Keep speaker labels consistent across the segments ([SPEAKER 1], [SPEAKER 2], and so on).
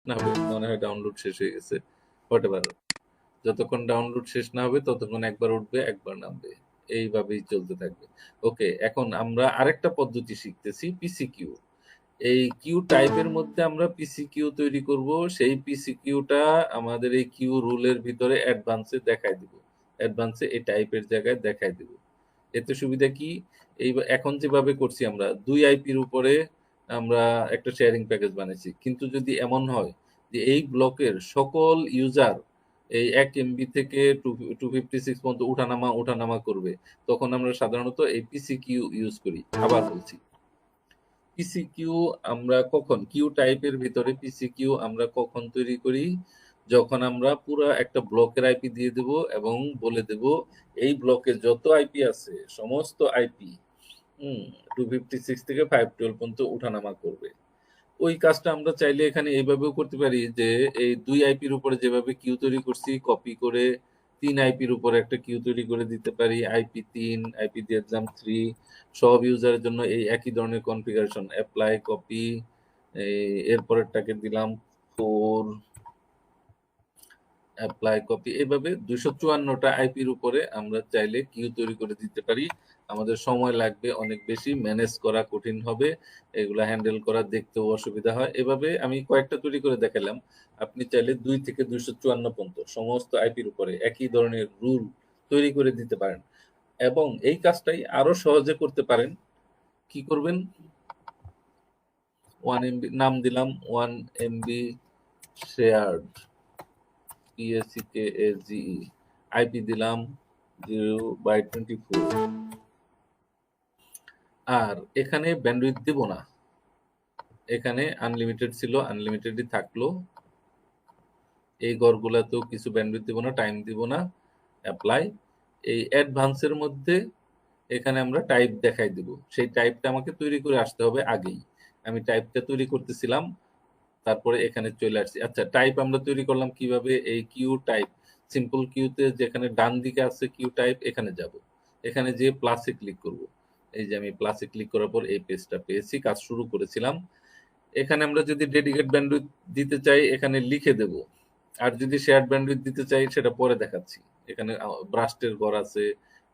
[SPEAKER 1] না হবে, মনে হয় ডাউনলোড শেষ হয়ে গেছে, হোয়াটএভার। যতক্ষণ ডাউনলোড শেষ না হবে ততক্ষণ একবার উঠবে একবার নামবে, এইভাবেই চলতে থাকবে। ওকে, এখন আমরা আরেকটা পদ্ধতি শিখতেছি, পিসি কিউ। এই কিউ টাইপের মধ্যে আমরা পিসি কিউ তৈরি করব, সেই পিসি কিউটা আমাদের এই কিউ রুলের ভিতরে অ্যাডভান্সে দেখাই দিব, অ্যাডভান্সে এই টাইপের জায়গায় দেখাই দিব। এতে সুবিধা কি, এই এখন যেভাবে করছি আমরা 2 আইপির উপরে আমরা একটা শেয়ারিং প্যাকেজ বানাইছি, কিন্তু যদি এমন হয় যে এই ব্লকের সকল ইউজার এই 1 এমবি থেকে 256 পর্যন্ত উঠানামা উঠানামা করবে, তখন আমরা সাধারণত এই পিসি কিউ ইউজ করি। আবার বলছি, পিসি কিউ আমরা কখন, কিউ টাইপের ভিতরে পিসি কিউ আমরা কখন তৈরি করি, যখন আমরা পুরো একটা ব্লকের আইপি দিয়ে দেব এবং বলে দেব এই ব্লকে যত আইপি আছে সমস্ত আইপি 256 থেকে 512 পর্যন্ত উঠানামা করবে। ওই কাজটা আমরা চাইলে এখানে এইভাবেও করতে পারি যে এই 2 আইপির উপরে যেভাবে কিউ তৈরি করছি কপি করে 3 আইপির উপরে একটা কিউ তৈরি করে দিতে পারি, আইপি 3, আইপি দিয়ে দিলাম 3, সব ইউজারের জন্য এই একই ধরনের কনফিগারেশন, অ্যাপ্লাই কপি, এরপরেরটাকে দিলাম 4, অ্যাপ্লাই কপি, এভাবে 254টা আইপির উপরে আমরা চাইলে কিউ তৈরি করে দিতে পারি। আমাদের সময় লাগবে অনেক বেশি, ম্যানেজ করা কঠিন হবে, এগুলা হ্যান্ডেল করা দেখতেও অসুবিধা হয়। এভাবে আমি কয়েকটা তৈরি করে দেখালাম। আপনি চাইলে 2 থেকে 254 পর্যন্ত সমস্ত আইপির উপরে একই ধরনের রুল তৈরি করে দিতে পারেন এবং এই কাজটাই আরো সহজে করতে পারেন। কি করবেন, 1 এমবি নাম দিলাম, 1 এমবি শেয়ার্ড, PSCKAGE, আইপি দিলাম 0/24, আর এখানে ব্যান্ডউইথ দেব না, এখানে আনলিমিটেড ছিল, আনলিমিটেডই থাকলো। এই ঘরগুলাতেও কিছু ব্যান্ডউইথ দেব না, টাইম দিব না, অ্যাপ্লাই। এই অ্যাডভান্সের মধ্যে এখানে আমরা টাইপ দেখাই দিব, সেই টাইপটা আমাকে তৈরি করে আসতে হবে আগেই। আমি টাইপটা তৈরি করতেছিলাম, তারপরে এখানে চলে আসছি। আচ্ছা, টাইপ আমরা তৈরি করলাম কিভাবে, এই কিউ টাইপ, সিম্পল কিউতে যেখানে ডান দিকে আছে কিউ টাইপ, এখানে যাব, এখানে যে প্লাসে ক্লিক করব। এই যে আমি প্লাসে ক্লিক করার পর এই পেজটা পেয়েছি, কাজ শুরু করেছিলাম। এখানে আমরা যদি ডেডিকেট ব্যান্ডউইথ দিতে চাই এখানে লিখে দেব, আর যদি শেয়ার্ড ব্যান্ডউইথ দিতে চাই সেটা পরে দেখাচ্ছি। এখানে ব্রাস্টের ঘর আছে,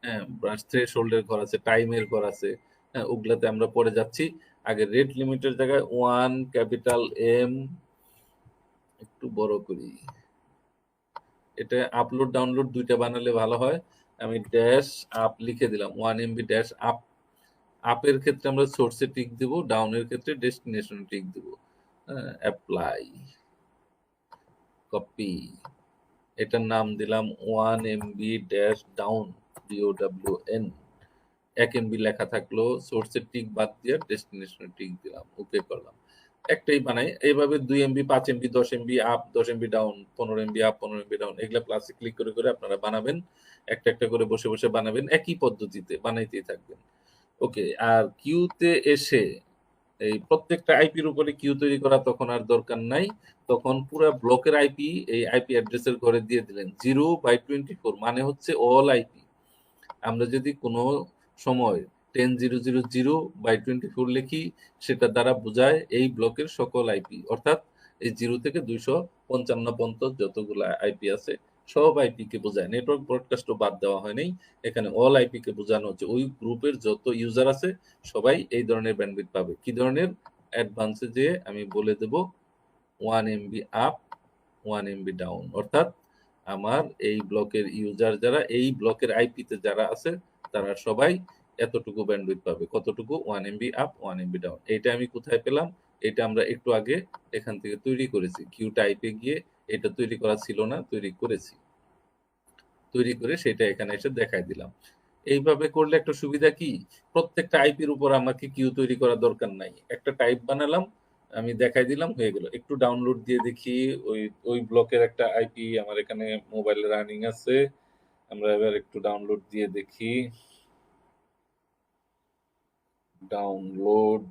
[SPEAKER 1] হ্যাঁ, ব্রাশ থ্রেশহোল্ডের ঘর আছে, টাইমের ঘর আছে, হ্যাঁ, ওগুলাতে আমরা পরে যাচ্ছি। আগে রেট লিমিটের জায়গায় 1 ক্যাপিটাল এম একটু বড় করি, এটা আপলোড ডাউনলোড দুইটা বানালে ভালো হয়। আমি ড্যাশ আপ লিখে দিলাম, 1 এমবি ড্যাশ আপ। আপের ক্ষেত্রে আমরা সোর্সে টিক দিব, ডাউনের ক্ষেত্রে ডেস্টিনেশনে টিক দিব। অ্যাপ্লাই কপি, এটার নাম দিলাম 1 MB dash down, DOWN। 1 MB লেখা থাকলো, সোর্সের টিক বাদ দিয়ে ডেস্টিনেশনে টিক দিলাম, ওকে করলাম। একটাই বানাই, এইভাবে 2 MB, 5 MB, 10 MB up, 10 MB down, 15 MB up, 15 MB down, এগুলা প্লাসে ক্লিক করে করে আপনারা বানাবেন। একটা একটা করে বসে বসে বানাবেন, একই পদ্ধতিতে বানাইতেই থাকবেন। ওকে, আর কিউতে এসে এই প্রত্যেকটা আইপির উপরে কিউ তৈরি করা তখন আর দরকার নাই, তখন পুরো ব্লকের আইপি এই আইপি অ্যাড্রেসের ঘরে দিয়ে দিলেন। 0/24 মানে হচ্ছে অল আইপি। আমরা যদি কোনো সময় 10.0.0/24 লিখি, সেটা দ্বারা বোঝায় এই ব্লকের সকল আইপি, অর্থাৎ এই 0 থেকে 255 পর্যন্ত যতগুলো আইপি আছে সব আইপি কে বোঝায়। নেটওয়ার্ক ব্রডকাস্টও বাদ দেওয়া হয় নাই, এখানে অল আইপি কে বোঝানো হচ্ছে ওই গ্রুপের যত ইউজার আছে সবাই এই ধরনের ব্যান্ডউইথ পাবে। কি ধরনের, অ্যাডভান্সে যে আমি বলে দেব 1 এমবি আপ, 1 এমবি ডাউন, অর্থাৎ আমার এই ব্লকের ইউজার যারা, এই ব্লকের আইপিতে যারা আছে তারা সবাই এতটুকু ব্যান্ডউইথ পাবে। কতটুকু, 1 এমবি আপ, 1 এমবি ডাউন। এইটা আমি কোথায় পেলাম, এটা আমরা একটু আগে এখান থেকে তৈরি করেছি, কিউ টাইপে গিয়ে। এটা তৈরি করা ছিল না, তৈরি করেছি, তৈরি করে সেটা এখানে এসে দেখাই দিলাম। এইভাবে করলে একটা সুবিধা কি, প্রত্যেকটা আইপির উপর আমাকে কিউ তৈরি করার দরকার নাই, একটা টাইপ বানালাম, আমি দেখাই দিলাম, হয়ে গেল। একটু ডাউনলোড দিয়ে দেখি, ওই ওই ব্লকের একটা আইপি আমার এখানে মোবাইলে রানিং আছে, আমরা এবার একটু ডাউনলোড দিয়ে দেখি। ডাউনলোড,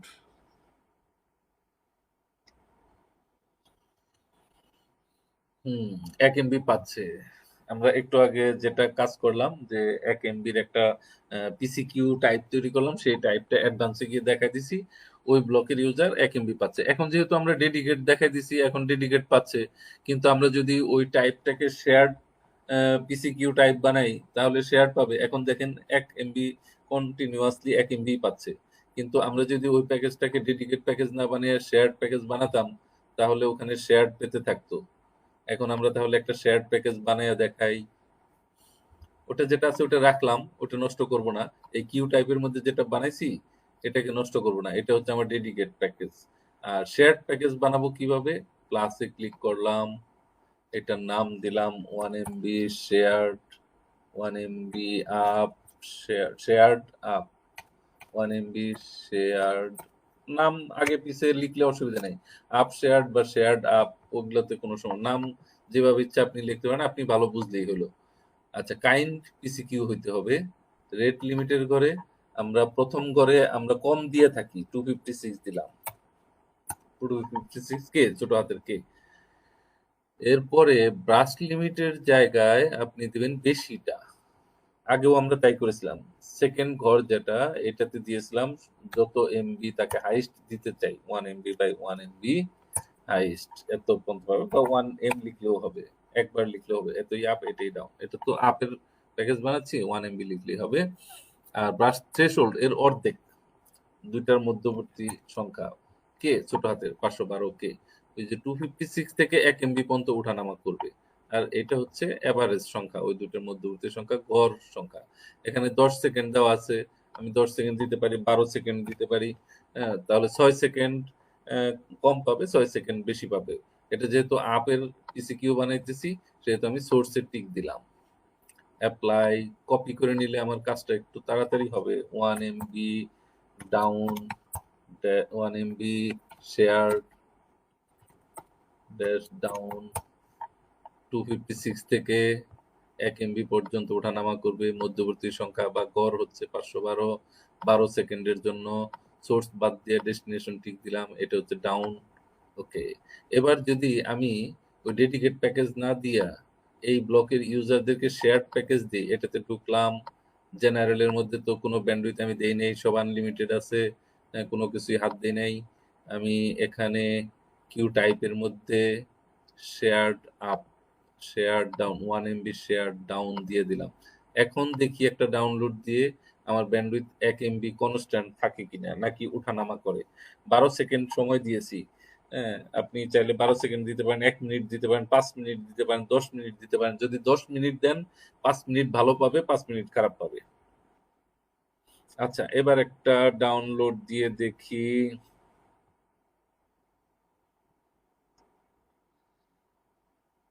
[SPEAKER 1] হুম, 1 এমবি পাচ্ছে। আমরা একটু আগে যেটা কাজ করলাম যে 1 এমবির একটা পিসি কিউ টাইপ তৈরি করলাম, সেই টাইপটা অ্যাডভান্সে গিয়ে দেখাই দিছি। ওই ব্লকের ইউজার 1 এমবি পাচ্ছে। এখন যেহেতু আমরা ডেডিকেট দেখাই দিছি, এখন ডেডিকেট পাচ্ছে। কিন্তু আমরা যদি ওই টাইপটাকে শেয়ার্ড পিসিকিউ টাইপ বানাই তাহলে শেয়ার্ড পাবে। এখন দেখেন 1 এমবি কন্টিনিউয়াসলি 1 এমবি পাচ্ছে। কিন্তু আমরা যদি ওই প্যাকেজটাকে ডেডিকেট প্যাকেজ না বানিয়ে শেয়ার্ড প্যাকেজ বানাতাম তাহলে ওখানে শেয়ার্ড পেতে থাকতো। এখন আমরা তাহলে একটা শেয়ার্ড প্যাকেজ বানাইয়া দেখাই। ওটা যেটা আছে ওটা রাখলাম, ওটা নষ্ট করব না। এই কিউ টাইপের মধ্যে যেটা বানাইছি এটাকে নষ্ট করব না। এটা হচ্ছে আমার ডেডিকেট প্যাকেজ। আর শেয়ার্ড প্যাকেজ বানাবো কিভাবে? প্লাসে ক্লিক করলাম, এটার নাম দিলাম 1 MB shared, 1 MB up, shared up, 1 MB shared. নাম আগে পিছে লিখলে অসুবিধা নেই। আপ শেয়ার্ড বা শেয়ার্ড আপ ওগুলোতে কোনো সময় নাম যেভাবে ইচ্ছা আপনি লিখতে পারেন, আপনি ভালো বুঝলেই হলো। আচ্ছা, কাইন্ড পিসিকিউ হইতে হবে। রেট লিমিটের ঘরে আমরা প্রথম ঘরে আমরা কম দিয়ে থাকি, 256 দিলাম, 256 কে ছোট হাতের কে। এরপরে ব্রাশ লিমিটের জায়গায় আপনি দিবেন বেশিটা। আগেও আমরা তাই করেছিলাম। সেকেন্ড ঘর যেটা এটাতে দিয়েছিলাম যত এমবি তাকে হাইস্ট দিতে চাই, 1 এমবি বাই 1 এমবি হাইস্ট এত পর্যন্ত পাবে, বা 1 এম লিখলেও হবে, একবার লিখলেও হবে। এতই আপ এটাই ডাউন, এটা তো আপের প্যাকেজ বানাচ্ছি, 1 এমবি লিখলেই হবে। আর ব্রাশ থ্রেশহোল্ড এর অর্ধেক, দুইটার মধ্যবর্তী সংখ্যা কে ছোট হাতের 512 কে। ওই যে 256 থেকে 1 এমবি পর্যন্ত উঠানামা করবে। আর এটা হচ্ছে এভারেজ সংখ্যা, ওই দুটোর মধ্যবর্তী সংখ্যা, গড় সংখ্যা। এখানে 10 সেকেন্ড দেওয়া আছে, আমি 10 সেকেন্ড দিতে পারি, 12 সেকেন্ড দিতে পারি। হ্যাঁ, তাহলে 6 সেকেন্ড কম পাবে, 6 সেকেন্ড বেশি পাবে। এটা যেহেতু আপের পিসিকিউ বানাইতেছি সেহেতু আমি সোর্সের টিক দিলাম। অ্যাপ্লাই, কপি করে নিলে আমার কাজটা একটু তাড়াতাড়ি হবে। 1 MB down, 1 MB share dash down, 256 থেকে 1 এমবি পর্যন্ত ওঠানামা করবে। মধ্যবর্তী সংখ্যা বা গড় হচ্ছে 512, 12 সেকেন্ডের জন্য। সোর্স বাদ দিয়ে ডেস্টিনেশন টিক দিলাম, এটা হচ্ছে ডাউন। ওকে, এবার যদি আমি ওই ডেডিকেট প্যাকেজ না দিয়া এই ব্লকের ইউজারদেরকে শেয়ার্ড প্যাকেজ দিই, এটাতে ঢুকলাম। জেনারেলের মধ্যে তো কোনো ব্যান্ডউইথ আমি দেই নেই, সব আনলিমিটেড আছে, কোনো কিছুই হাত দিই নাই। আমি এখানে কিউ টাইপের মধ্যে shared up, share down, 1 MB share down দিয়ে দিলাম। এখন দেখি একটা ডাউনলোড দিয়ে আমার ব্যান্ডউইথ 1 এমবি কনস্ট্যান্ট থাকে কিনা, নাকি উঠানামা করে। 12 সেকেন্ড সময় দিয়েছি। হ্যাঁ, আপনি চাইলে 12 সেকেন্ড দিতে পারেন, 1 মিনিট দিতে পারেন, 5 মিনিট দিতে পারেন, 10 মিনিট দিতে পারেন। যদি 10 মিনিট দেন 5 মিনিট ভালো পাবে, 5 মিনিট খারাপ পাবে। আচ্ছা, এবার একটা ডাউনলোড দিয়ে দেখি।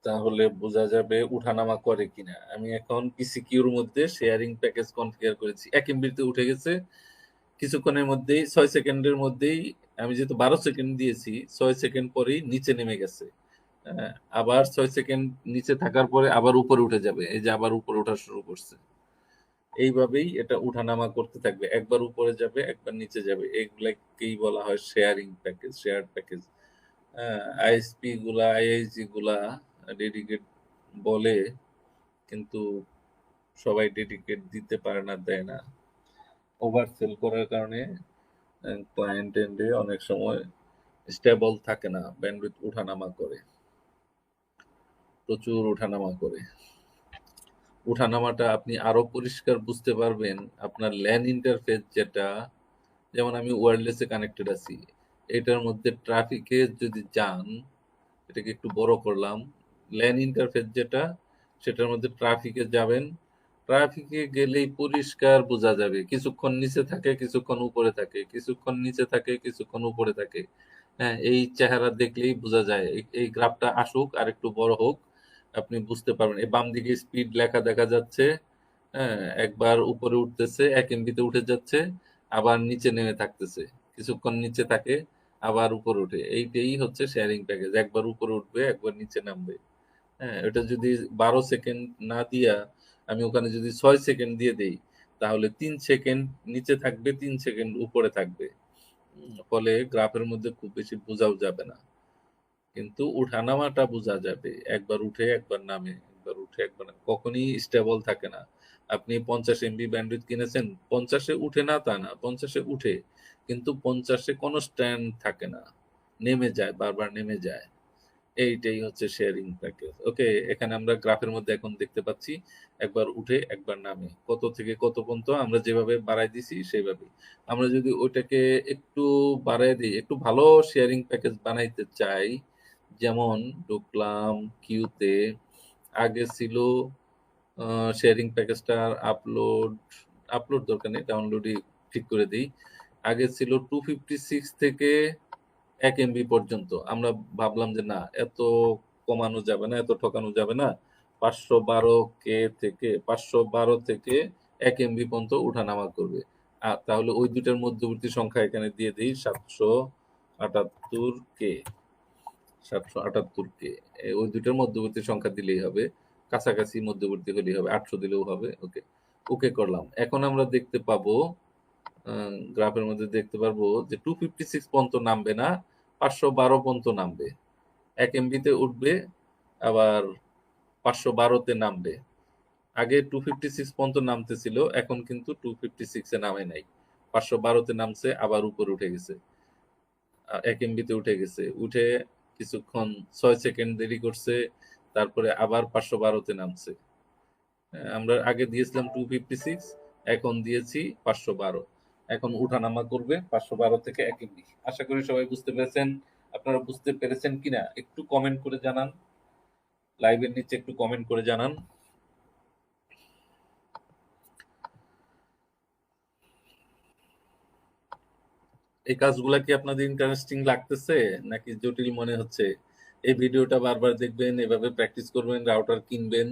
[SPEAKER 1] তাহলে বোঝা যাবে উঠানামা করে কিনা। আমি এখন পিসিকিউর মধ্যে শেয়ারিং প্যাকেজ কনফিগার করেছি, 1 এমবিতে উঠে গেছে। কিছুক্ষণের মধ্যেই 6 সেকেন্ডের মধ্যেই, আমি যেহেতু 12 সেকেন্ড দিয়েছি 6 সেকেন্ড পরেই নিচে নেমে গেছে। আবার 6 সেকেন্ড নিচে থাকার পরে আবার উপরে উঠে যাবে, এই যে আবার উপরে ওঠা শুরু করছে। এইভাবেই এটা উঠানামা করতে থাকবে, একবার উপরে যাবে একবার নিচে যাবে। এগুলাকেই বলা হয় sharing package, share package. ISP গুলা, আইআইজি গুলা ডেডিকেট বলে, কিন্তু সবাই ডেডিকেট দিতে পারে না, দেয় না। ওভারসেল করার কারণে ক্লায়েন্ট এন্ডে অনেক সময় স্টেবল থাকে না, ব্যান্ডউইথ উঠানামা করে, প্রচুর উঠানামা করে। উঠানামাটা আপনি আরো পরিষ্কার বুঝতে পারবেন আপনার ল্যান ইন্টারফেস যেটা, যেমন আমি ওয়্যারলেসে কানেক্টেড আছি, এটার মধ্যে ট্রাফিকে যদি যান, এটাকে একটু বড় করলাম, ল্যান ইন্টারফেস যেটা সেটার মধ্যে ট্রাফিকে যাবেন। ট্রাফিকে গেলেই পরিষ্কার বোঝা যাবে, কিছুক্ষণ নিচে থাকে, কিছুক্ষণ উপরে থাকে, কিছুক্ষণ নিচে থাকে, কিছুক্ষণ উপরে থাকে। হ্যাঁ, এই চেহারা দেখলেই বোঝা যায়। এই গ্রাফটা আসুক আর একটু বড় হোক, আপনি বুঝতে পারবেন। এই বাম দিকে স্পিড লেখা দেখা যাচ্ছে। হ্যাঁ, একবার উপরে উঠতেছে, 1 এমবিতে উঠে যাচ্ছে, আবার নিচে নেমে থাকতেছে, কিছুক্ষণ নিচে থাকে, আবার উপরে উঠে। এইটাই হচ্ছে শেয়ারিং প্যাকেজ, একবার উপরে উঠবে একবার নিচে নামবে। হ্যাঁ, এটা যদি 12 সেকেন্ড না দিয়া আমি ওখানে যদি 6 সেকেন্ড দিয়ে দেই তাহলে 3 সেকেন্ড নিচে থাকবে, 3 সেকেন্ড উপরে থাকবে। ফলে গ্রাফের মধ্যে খুব বেশি বোঝাও যাবে না, কিন্তু উঠানামাটা বোঝা যাবে। একবার উঠে একবার নামে, একবার উঠে একবার নামে, কখনই স্টেবল থাকে না। আপনি 50 এমবি ব্যান্ডউইথ কিনেছেন, 50 এ উঠে না তা না, 50 এ উঠে। কিন্তু 50 এ কনস্ট্যান্ট থাকে না। নেমে যায়, বারবার নেমে যায়। এইটাই হচ্ছে শেয়ারিং প্যাকেজ। ওকে, এখানে আমরা গ্রাফের মধ্যে এখন দেখতে পাচ্ছি একবার উঠে একবার নামে। কত থেকে কত পর্যন্ত আমরা যেভাবে বাড়ায় দিছি সেভাবেই। আমরা যদি ওইটাকে একটু বাড়ায় দিই, একটু ভালো শেয়ারিং প্যাকেজ বানাইতে চাই, যেমন ঢুকলাম কিউতে, আগে ছিল শেয়ারিং প্যাকেজটার আপলোড দরকার নেই, ডাউনলোডই ঠিক করে দেই। আগে ছিল 256 থেকে 1 এমবি পর্যন্ত। আমরা ভাবলাম যে না, এত কমানো যাবে না, এত ঠকানো যাবে না। 512 কে থেকে 512 থেকে 1 এমবি পর্যন্ত উঠানামা করবে। তাহলে ওই দুটার মধ্যবর্তী সংখ্যা এখানে দিয়ে দিই 778 কে। 778 কে। ওই দুটার মধ্যবর্তী সংখ্যা দিলেই হবে। কাছাকাছি মধ্যবর্তী হলেই হবে। 800 দিলেও হবে। ওকে। ওকে করলাম। এখন আমরা দেখতে পাবো, গ্রাফের মধ্যে দেখতে পারবো যে 256 পর্যন্ত নামবে না, 512 পর্যন্ত নামবে। 1 এমবিতে উঠবে, আবার 512 তে নামবে। আগে 256 পর্যন্ত নামতেছিল, এখন কিন্তু 256 এ নামে নাই। 512 তে নামছে, আবার উপরে উঠে গেছে। 1 এমবিতে উঠে গেছে। উঠে কিছুক্ষণ 6 সেকেন্ড দেরি করছে, তারপরে আবার 512 তে নামছে। আমরা আগে দিয়েছিলাম 256, এখন দিয়েছি 512। এখন উঠানামা করবে 512 থেকে 1 এমবি। আশা করি সবাই বুঝতে পেরেছেন। আপনারা বুঝতে পেরেছেন কিনা একটু কমেন্ট করে জানান। লাইভের নিচে একটু কমেন্ট করে জানান। এই কাজগুলা কি আপনাদের ইন্টারেস্টিং লাগতেছে নাকি জটিল মনে হচ্ছে? এই ভিডিওটা বারবার দেখবেন, এভাবে প্র্যাকটিস করবেন, রাউটার কিনবেন,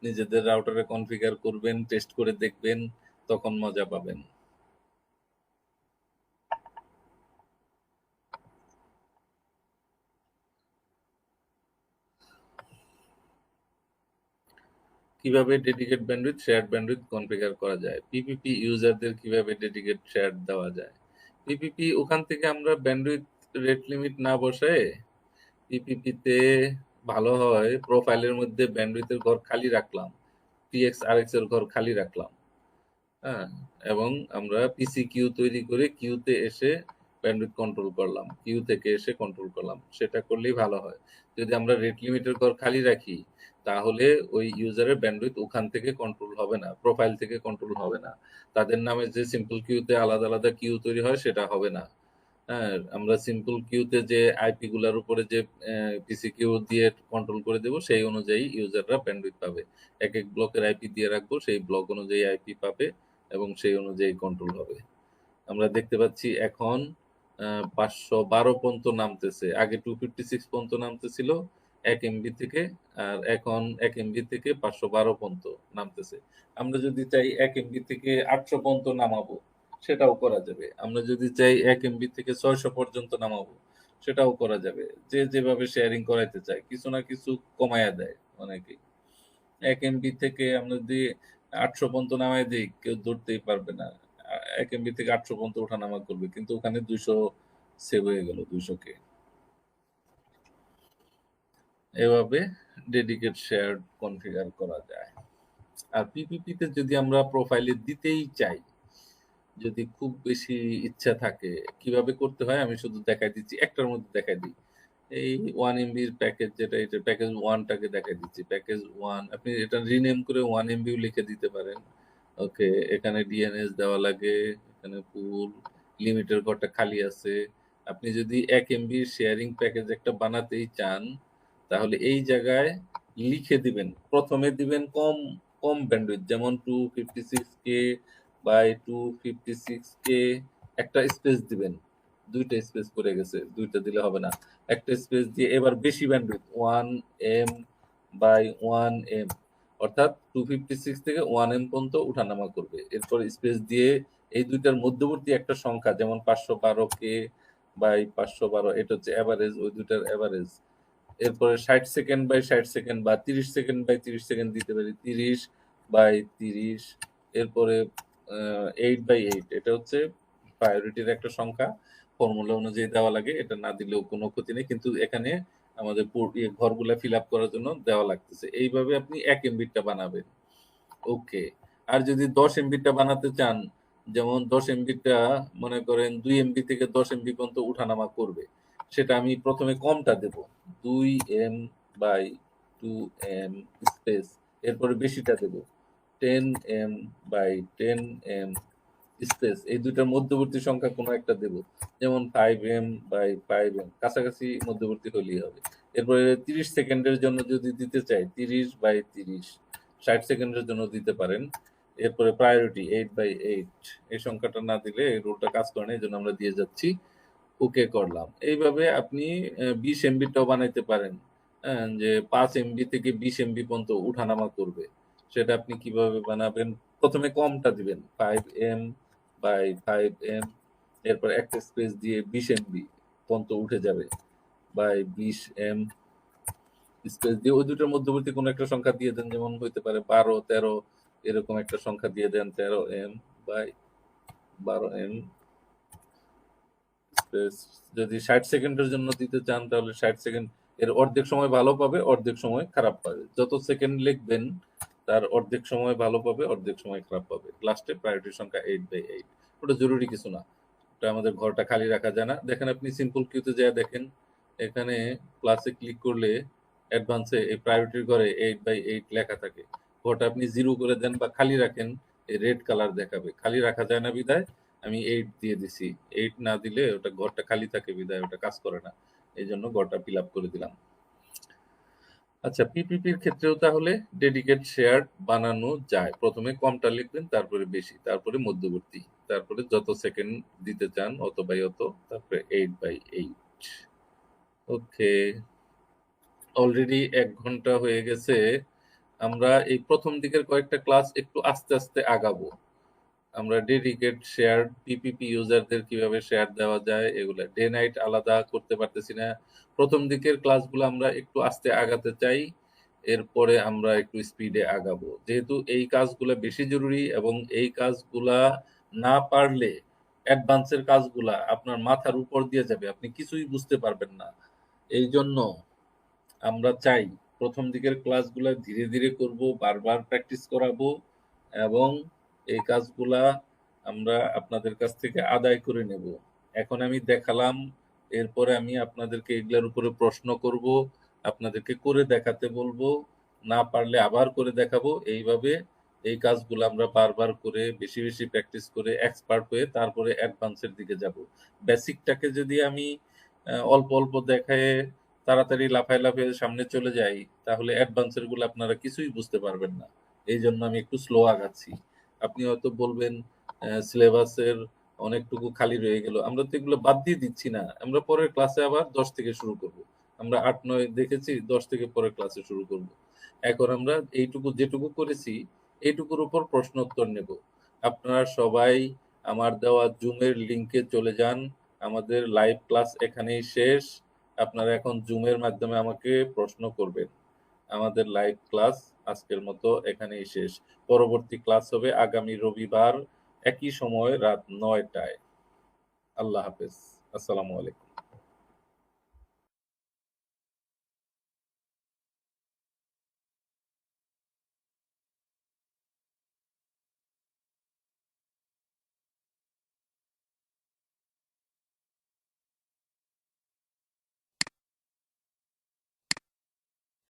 [SPEAKER 1] নিজেদের রাউটারে কনফিগার করবেন, টেস্ট করে দেখবেন, তখন মজা পাবেন। কিভাবে dedicate bandwidth, shared bandwidth configure করা যায়? পিপিপি ইউজারদের কিভাবে ডেডিকেট শেয়ার দেওয়া যায়? পিপিপি ওখান থেকে আমরা ব্যান্ডউইথ রেট লিমিট না বসায়, পিপিপিতে ভালো হয় প্রোফাইলের মধ্যে ব্যান্ডউইথের ঘর খালি রাখলাম, টিএক্স আরএক্স এর ঘর খালি রাখলাম। হ্যাঁ, এবং আমরা পিসি কিউ তৈরি করে কিউতে এসে ব্যান্ডউইথ কন্ট্রোল করলাম, কিউ থেকে এসে কন্ট্রোল করলাম, সেটা করলেই ভালো হয়। যদি আমরা রেট লিমিটের ঘর খালি রাখি, তাহলে ওই ইউজারের ব্যান্ডউইথ ওখান থেকে কন্ট্রোল হবে না, প্রোফাইল থেকে কন্ট্রোল হবে না। তাদের নামে যে সিম্পল কিউতে আলাদা আলাদা কিউ তৈরি হয় সেটা হবে না। হ্যাঁ, আমরা সিম্পল কিউতে যে আইপি গুলার উপরে যে পিসি কিউ দিয়ে কন্ট্রোল করে দেব, সেই অনুযায়ী ইউজাররা ব্যান্ডউইথ পাবে। এক এক ব্লকের আইপি দিয়ে রাখবো, সেই ব্লক অনুযায়ী আইপি পাবে এবং সেই অনুযায়ী কন্ট্রোল হবে। আমরা দেখতে পাচ্ছি এখন 512 পর্যন্ত নামতেছে। আগে 256 পর্যন্ত নামতেছিল 1 এমবি থেকে, আর এখন 1 এমবি থেকে 512 পর্যন্ত নামতেছে। আমরা যদি চাই 1 এমবি থেকে 800 পর্যন্ত নামাবো, সেটাও করা যাবে। আমরা যদি চাই 1 এমবি থেকে 600 পর্যন্ত নামাবো, সেটাও করা যাবে। যে যেভাবে শেয়ারিং করাইতে চায়, কিছু না কিছু কমায়া দেয় অনেকেই। 1 এমবি থেকে আমরা যদি 800 পর্যন্ত নামায় দিই, কেউ ধরতেই পারবে না। 1 এমবি থেকে 800 পর্যন্ত ওঠানামা করবে, কিন্তু ওখানে 200 সেভ হয়ে গেল, 200 কে। এভাবে ডেডিকেট শেয়ার কনফিগার করা যায়। আর পিপিপিতে যদি আমরা প্রোফাইলে দিতেই চাই, যদি খুব বেশি ইচ্ছা থাকে, কিভাবে করতে হয় আমি শুধু দেখাই দিচ্ছি, একটার মধ্যে দেখাই দিই। এই 1 এমবির প্যাকেজ, যেটা এটা প্যাকেজ 1 টাকে দেখাই দিচ্ছি। প্যাকেজ 1 আপনি এটা রিনেম করে 1 এমবিও লিখে দিতে পারেন। ওকে, এখানে ডিএনএস দেওয়া লাগে, এখানে পুল লিমিটের ঘরটা খালি আছে। আপনি যদি 1 এমবির শেয়ারিং প্যাকেজ একটা বানাতেই চান, তাহলে এই জায়গায় লিখে দিবেন। প্রথমে দিবেন কম কম ব্যান্ডউইথ, যেমন 256K বাই 256K, একটা স্পেস দিবেন। 2টা স্পেস পড়ে গেছে, 2টা দিলে হবে না। একটা স্পেস দিয়ে এবার বেশি ব্যান্ডউইথ 1M বাই 1M, অর্থাৎ 256 থেকে 1M পর্যন্ত উঠানামা করবে। এরপর স্পেস দিয়ে এই দুইটার মধ্যবর্তী একটা সংখ্যা, যেমন 512K বাই 512, এটা হচ্ছে এভারেজ, ওই দুইটার এভারেজ। এরপরে 60 সেকেন্ড বাই 60 সেকেন্ড বা 30 সেকেন্ড বাই 30 সেকেন্ড দিতে পারি, 30 বাই 30। এরপরে 8 বাই 8, এটা হচ্ছে প্রায়োরিটির একটা সংখ্যা, ফর্মুলা অনুযায়ী দেওয়া লাগে, এটা না দিলেও কোনো ক্ষতি নেই, কিন্তু এখানে আমাদের ঘরগুলা ফিল আপ করার জন্য দেওয়া লাগতেছে। এইভাবে আপনি 1 এমবিটা বানাবেন। ওকে, আর যদি 10 এমবিটা বানাতে চান, যেমন 10 এমবিটা মনে করেন 2 এমবি থেকে 10 এমবি পর্যন্ত উঠানামা করবে, সেটা আমি প্রথমে কমটা দেব, 2 এম বাই 2 এম স্পেস, এরপরে বেশিটা দেব, 10 এম বাই 10 এম স্পেস, এই দুইটার মধ্যবর্তী সংখ্যা কোনো একটা দেব, যেমন 5m বাই 5m, কাছাকাছি মধ্যবর্তী হলেই হবে। এরপরে 30 সেকেন্ডের জন্য যদি দিতে চাই, 30 বাই 30, 60 সেকেন্ডের জন্য দিতে পারেন। এরপরে প্রায়োরিটি 8 বাই 8, এই সংখ্যাটা না দিলে এই রুলটা কাজ করে না, এই জন্য আমরা দিয়ে যাচ্ছি, ওকে করলাম। এইভাবে আপনি 20 এমবিটাও বানাইতে পারেন, যে 5 এমবি থেকে 20 এমবি পর্যন্ত উঠানামা করবে। সেটা আপনি কিভাবে বানাবেন? প্রথমে কমটা দিবেন, 5m বাই 5m, এরপর একটা স্পেস দিয়ে 20 এমবি পর্যন্ত উঠে যাবে, বাই 20m স্পেস দিয়ে ওই দুটোর মধ্যবর্তী কোনো একটা সংখ্যা দিয়ে দেন, যেমন হইতে পারে 12, 13, এরকম একটা সংখ্যা দিয়ে দেন, 13m বাই 12m স্পেস। যদি 60 সেকেন্ডের জন্য দিতে চান তাহলে 60 সেকেন্ড, এর অর্ধেক সময় ভালো পাবে, অর্ধেক সময় খারাপ পাবে। যত সেকেন্ড লিখবেন তার অর্ধেক সময় ভালো পাবে, অর্ধেক সময় খারাপ পাবে। লাস্টে প্রায়োরিটি সংখ্যা 8 বাই 8, ওটা জরুরি কিছু না, ওটা আমাদের ঘরটা খালি রাখা যায় না। দেখেন আপনি সিম্পল কিউতে যায় দেখেন, এখানে প্লাসে ক্লিক করলে অ্যাডভান্সে এই প্রায়োরিটির ঘরে 8 বাই 8 লেখা থাকে। ঘরটা আপনি 0 করে দেন বা খালি রাখেন, এই রেড কালার দেখাবে। খালি রাখা যায় না বিধায় আমি 8 দিয়ে দিছি। 8 না দিলে ওটা ঘরটা খালি থাকে বিধায় ওটা কাজ করে না। এইজন্য ঘরটা ফিল আপ করে দিলাম। আচ্ছা, পিপিপির ক্ষেত্রেও তাহলে ডেডিকেট শেয়ার বানানো যায়। প্রথমে কমটা লিখবেন, তারপরে বেশি, তারপরে মধ্যবর্তী, তারপরে যত সেকেন্ড দিতে চান অত বাই অত, তারপরে 8 বাই 8। ওকে, অলরেডি 1 ঘন্টা হয়ে গেছে। আমরা এই প্রথম দিকের কয়েকটা ক্লাস একটু আস্তে আস্তে আগাবো। আমরা ডেডিকেট শেয়ার, পিপিপি ইউজারদের কিভাবে শেয়ার দেওয়া যায়, এগুলা ডে নাইট আলাদা করতে পারতেছি না। প্রথম দিকের ক্লাসগুলো আমরা একটু আস্তে আগাতে চাই, এরপরে আমরা একটু স্পিডে আগাবো, যেহেতু এই কাজগুলা বেশি জরুরি এবং এই কাজগুলা না পারলে অ্যাডভান্সের কাজগুলা আপনার মাথার উপর দিয়ে যাবে, আপনি কিছুই বুঝতে পারবেন না। এই জন্য আমরা চাই প্রথম দিকের ক্লাসগুলা ধীরে ধীরে করব, বারবার প্র্যাকটিস করাবো এবং এই কাজগুলা আমরা আপনাদের কাছ থেকে আদায় করে নেব। এখন আমি দেখালাম, এরপরে আমি আপনাদেরকে এগুলার উপরে প্রশ্ন করব, আপনাদেরকে করে দেখাতে বলবো, না পারলে আবার করে দেখাবো। এইভাবে এই কাজগুলো আমরা বারবার করে বেশি বেশি প্র্যাকটিস করে এক্সপার্ট হয়ে তারপরে অ্যাডভান্সের দিকে যাব। বেসিকটাকে যদি আমি অল্প অল্প দেখায় তাড়াতাড়ি লাফায় লাফায় সামনে চলে যাই, তাহলে অ্যাডভান্সের গুলো আপনারা কিছুই বুঝতে পারবেন না। এই জন্য আমি একটু স্লো আগাচ্ছি। আপনি হয়তো বলবেন সিলেবাসের অনেকটুকু খালি রয়ে গেল, আমরা তো এগুলো বাদ দিয়ে দিচ্ছি না, আমরা পরের ক্লাসে আবার 10 থেকে শুরু করব। আমরা 8, 9 দেখেছি, 10 থেকে পরের ক্লাসে শুরু করব। এখন আমরা এইটুকু যেটুকু করেছি এইটুকুর উপর প্রশ্ন উত্তর নেব। আপনারা সবাই আমার দেওয়া জুমের লিংকে চলে যান, আমাদের লাইভ ক্লাস এখানেই শেষ। আপনারা এখন জুমের মাধ্যমে আমাকে প্রশ্ন করবেন। আমাদের লাইভ ক্লাস আজকের মতো এখানেই শেষ। পরবর্তী ক্লাস হবে আগামী রবিবার একই সময় রাত 9টায়। আল্লাহ হাফেজ। আসসালামু আলাইকুম।